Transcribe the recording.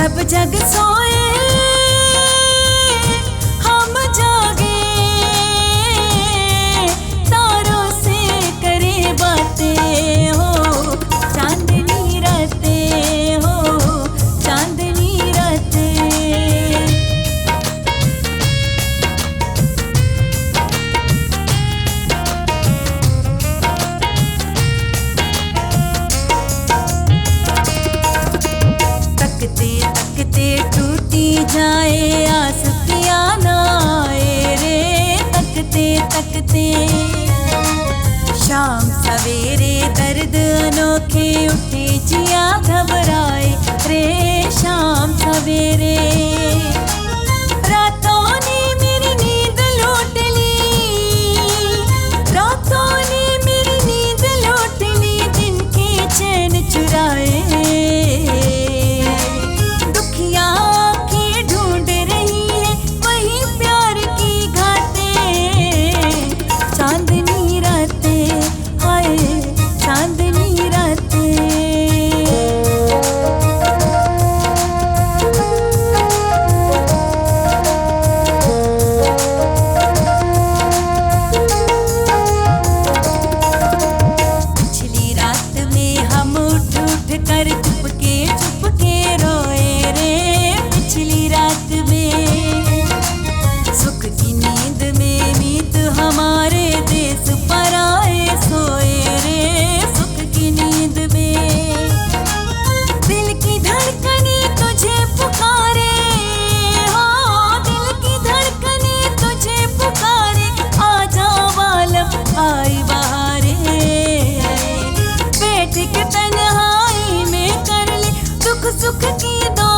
सब जग सोए हम जागे, तारों से करे बातें हो चांदनी रातें, हो चांदनी रातें। तकते तकते टूटी जाए आस पिया ना आए रे, तकते तकते शाम सवेरे दर्द अनोखे उठे जिया घबराए रे, शाम सवेरे रातों ने मेरी नींद लूट ली, रातों ने मेरी नींद लूट ली, दिन के चैन चुराए। कर चुपके रोए रे, पिछली रात में सुख की नींद में मीत हमारे देश पर आए सोए रे, सुख की नींद में दिल की धड़कने तुझे पुकारे, हो दिल की धड़कने तुझे पुकारे, आजा बालम आई बहारे, बैठ के तन्हाई में कर ले दुख सुख की दो